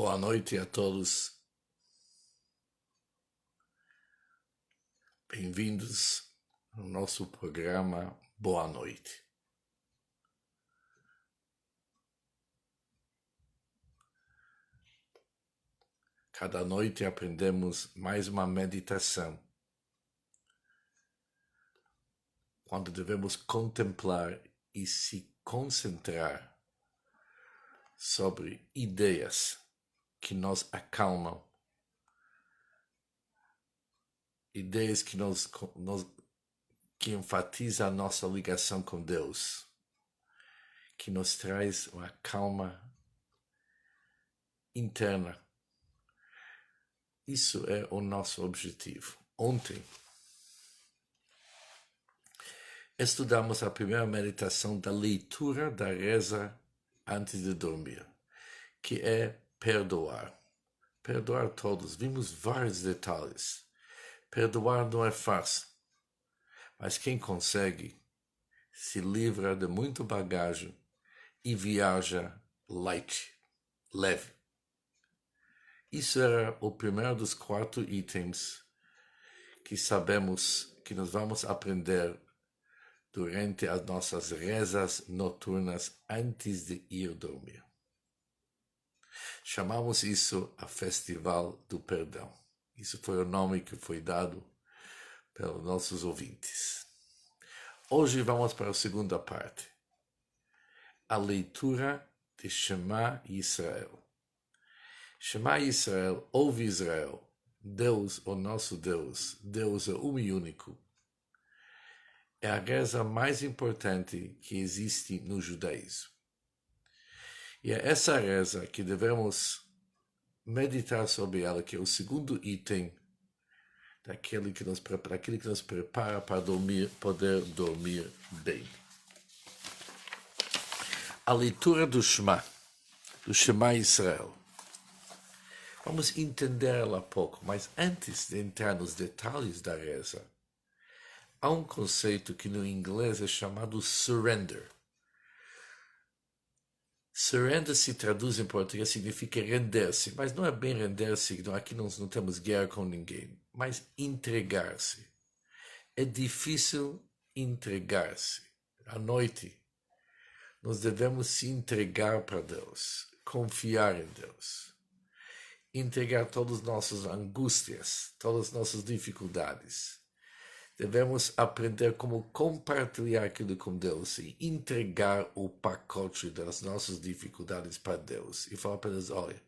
Boa noite a todos. Bem-vindos ao nosso programa Boa Noite. Cada noite aprendemos mais uma meditação, quando devemos contemplar e se concentrar sobre ideias que nos acalmam, ideias que enfatizam a nossa ligação com Deus, que nos traz uma calma interna. Isso é o nosso objetivo. Ontem, estudamos a primeira meditação da leitura da reza antes de dormir, que é perdoar. Perdoar todos. Vimos vários detalhes. Perdoar não é fácil, mas quem consegue se livra de muita bagagem e viaja leve. Isso era o primeiro dos 4 itens que sabemos que nós vamos aprender durante as nossas rezas noturnas antes de ir dormir. Chamamos isso a Festival do Perdão. Isso foi o nome que foi dado pelos nossos ouvintes. Hoje vamos para a segunda parte. A leitura de Shema Israel. Shema Israel, ouve Israel, Deus, o nosso Deus, Deus é um e único. É a reza mais importante que existe no judaísmo. E é essa reza que devemos meditar sobre ela, que é o segundo item daquele que nos prepara para poder dormir bem. A leitura do Shema Israel. Vamos entender ela pouco, mas antes de entrar nos detalhes da reza, há um conceito que no inglês é chamado surrender. Surrender se traduz em português, significa render-se, mas não é bem render-se, aqui não temos guerra com ninguém, mas entregar-se. É difícil entregar-se. À noite, nós devemos se entregar para Deus, confiar em Deus. Entregar todas as nossas angústias, todas as nossas dificuldades. Devemos aprender como compartilhar aquilo com Deus e entregar o pacote das nossas dificuldades para Deus. E falar para Deus, olha,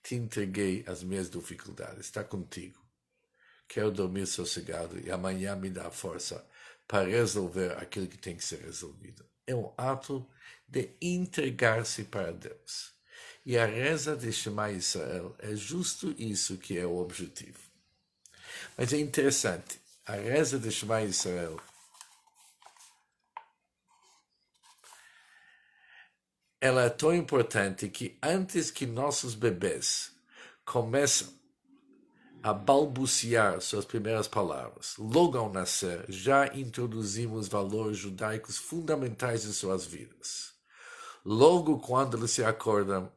te entreguei as minhas dificuldades, está contigo. Quero dormir sossegado e amanhã me dá força para resolver aquilo que tem que ser resolvido. É um ato de entregar-se para Deus. E a reza de Shema Israel é justo isso que é o objetivo. Mas é interessante, a reza de Shema Israel ela é tão importante que antes que nossos bebês começam a balbuciar suas primeiras palavras, logo ao nascer, já introduzimos valores judaicos fundamentais em suas vidas. Logo quando eles se acordam,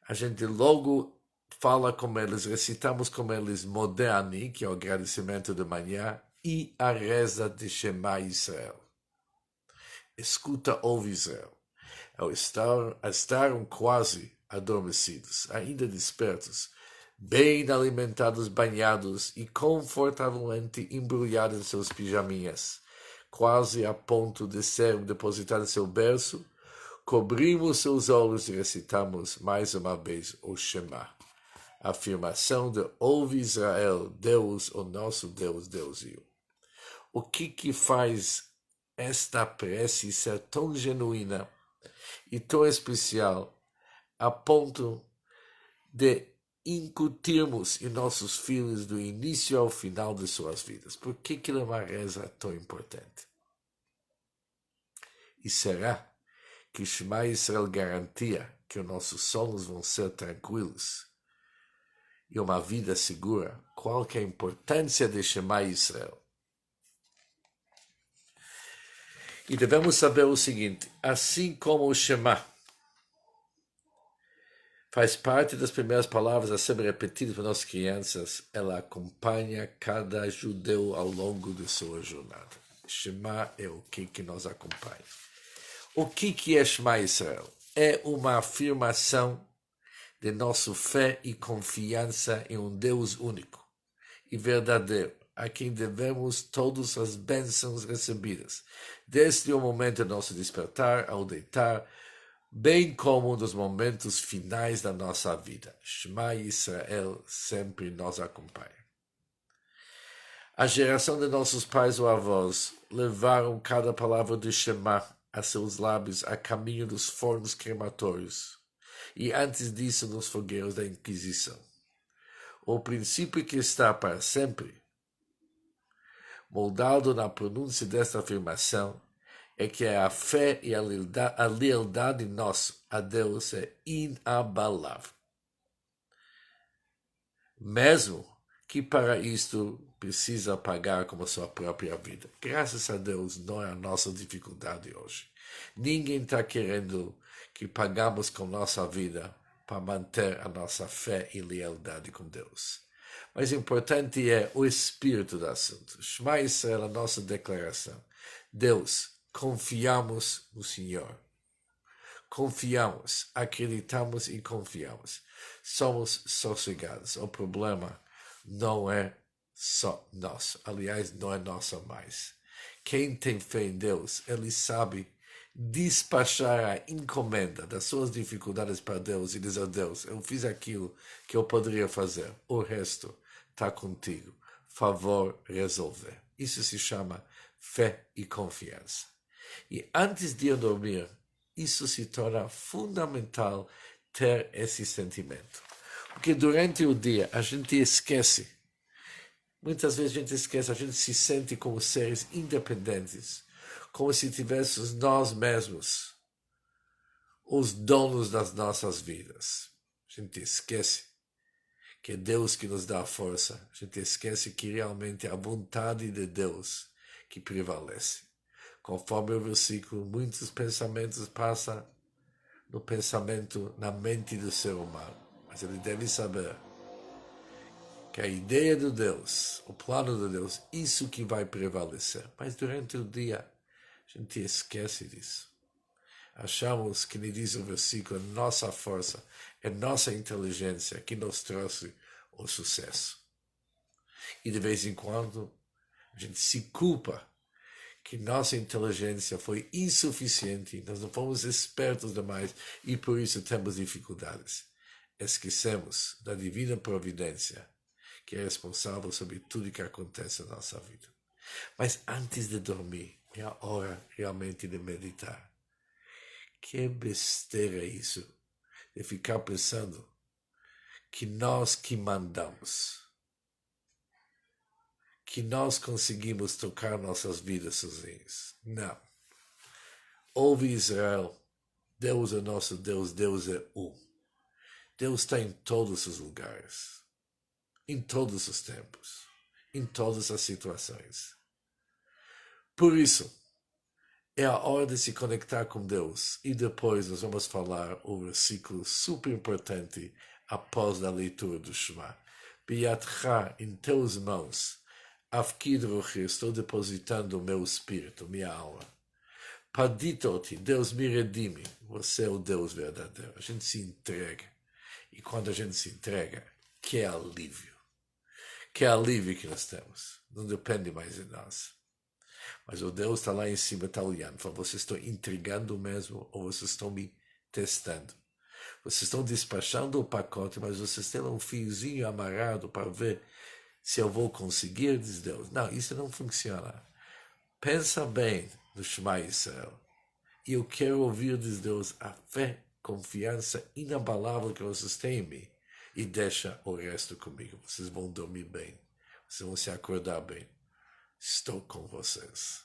a gente logo fala com eles, recitamos com eles Modeh, que é o agradecimento de manhã, e a reza de Shema Israel. Escuta, ouve Israel. Ao estar quase adormecidos, ainda despertos, bem alimentados, banhados e confortavelmente embrulhados em seus pijaminhas, quase a ponto de ser depositados em seu berço, cobrimos seus olhos e recitamos mais uma vez o Shema. A afirmação de ouve Israel, Deus, o nosso Deus, Deus e eu. O que faz esta prece ser tão genuína e tão especial a ponto de incutirmos em nossos filhos do início ao final de suas vidas? Por que ela é uma reza tão importante? E será que Shema Israel garantia que os nossos sonos vão ser tranquilos e uma vida segura? Qual que é a importância de Shema Israel? E devemos saber o seguinte, assim como o Shema Faz parte das primeiras palavras a serem repetidas para nossas crianças. Ela acompanha cada judeu ao longo de sua jornada. Shema é o que nos acompanha. O que é Shema Israel? É uma afirmação de nossa fé e confiança em um Deus único e verdadeiro, a quem devemos todas as bênçãos recebidas, desde o momento do nosso despertar ao deitar, bem como nos momentos finais da nossa vida. Shema Israel sempre nos acompanha. A geração de nossos pais ou avós levaram cada palavra de Shema a seus lábios a caminho dos fornos crematórios e antes disso nos fogueiros da Inquisição. O princípio que está para sempre, moldado na pronúncia desta afirmação, é que a fé e a lealdade nossa a Deus é inabalável. Mesmo que para isto precisa pagar com a sua própria vida. Graças a Deus não é a nossa dificuldade hoje. Ninguém está querendo que pagamos com nossa vida para manter a nossa fé e lealdade com Deus. Mas o importante é o espírito do assunto. Shema Israel, a nossa declaração. Deus, confiamos no Senhor. Confiamos, acreditamos e confiamos. Somos sossegados. O problema não é só nosso. Aliás, não é nosso mais. Quem tem fé em Deus, ele sabe despachar a encomenda das suas dificuldades para Deus e dizer a Deus, eu fiz aquilo que eu poderia fazer. O resto está contigo. Favor resolver. Isso se chama fé e confiança. E antes de eu dormir, isso se torna fundamental ter esse sentimento. Porque durante o dia a gente esquece. Muitas vezes a gente esquece, a gente se sente como seres independentes. Como se tivéssemos nós mesmos os donos das nossas vidas. A gente esquece que é Deus que nos dá a força. A gente esquece que realmente é a vontade de Deus que prevalece. Conforme o versículo, muitos pensamentos passam no pensamento, na mente do ser humano. Mas ele deve saber que a ideia de Deus, o plano de Deus, isso que vai prevalecer. Mas durante o dia, a gente esquece disso. Achamos que, me diz o versículo, nossa força, é nossa inteligência que nos trouxe o sucesso. E de vez em quando, a gente se culpa que nossa inteligência foi insuficiente, nós não fomos espertos demais e por isso temos dificuldades. Esquecemos da divina providência, que é responsável sobre tudo que acontece na nossa vida. Mas antes de dormir, é a hora realmente de meditar. Que besteira é isso, de ficar pensando que nós que mandamos, que nós conseguimos tocar nossas vidas sozinhos. Não. Ouve Israel, Deus é nosso Deus, Deus é um. Deus está em todos os lugares, em todos os tempos, em todas as situações. Por isso, é a hora de se conectar com Deus. E depois nós vamos falar o versículo super importante após a leitura do Shema. Biatcha, em teus mãos, Afkid Ruchi, estou depositando o meu espírito, minha alma. Paditoti, Deus me redime, você é o Deus verdadeiro. A gente se entrega. E quando a gente se entrega, que alívio. Que alívio que nós temos. Não depende mais de nós. Mas o Deus está lá em cima, está olhando. Fala, vocês estão entregando mesmo ou vocês estão me testando? Vocês estão despachando o pacote, mas vocês têm um fiozinho amarrado para ver se eu vou conseguir, diz Deus. Não, isso não funciona. Pensa bem no Shema Israel. E eu quero ouvir, diz Deus, a fé, confiança inabalável que vocês têm em mim. E deixa o resto comigo. Vocês vão dormir bem. Vocês vão se acordar bem. Estou com vocês.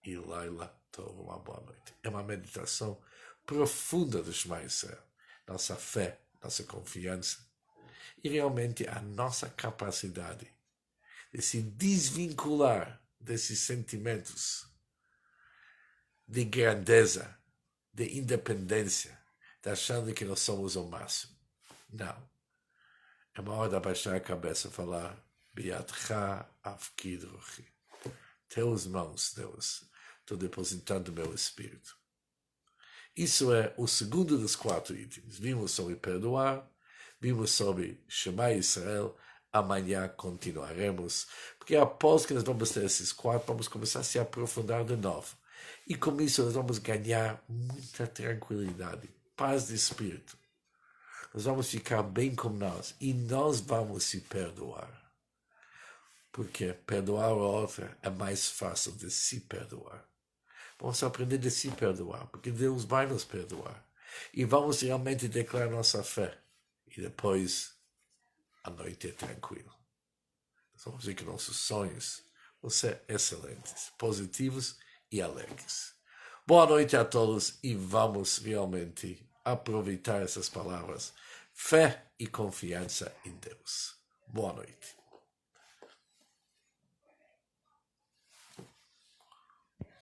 E Laila, tova uma boa noite. É uma meditação profunda do Shema Israel. Nossa fé, nossa confiança. E realmente a nossa capacidade de se desvincular desses sentimentos de grandeza, de independência, de achando que nós somos o máximo. Não. É uma hora de abaixar a cabeça e falar, Biatcha afkid ruchi. Teus mãos, Deus, estou depositando meu espírito. Isso é o segundo dos 4 itens. Vimos sobre perdoar, vimos sobre Shema Israel. Amanhã continuaremos, porque após que nós vamos ter esses 4, vamos começar a se aprofundar de novo. E com isso nós vamos ganhar muita tranquilidade, paz de espírito. Nós vamos ficar bem com nós e nós vamos se perdoar. Porque perdoar o outro é mais fácil de se perdoar. Vamos aprender de se perdoar, porque Deus vai nos perdoar. E vamos realmente declarar nossa fé. E depois, a noite é tranquila. Vamos ver que nossos sonhos vão ser excelentes, positivos e alegres. Boa noite a todos e vamos realmente aproveitar essas palavras. Fé e confiança em Deus. Boa noite.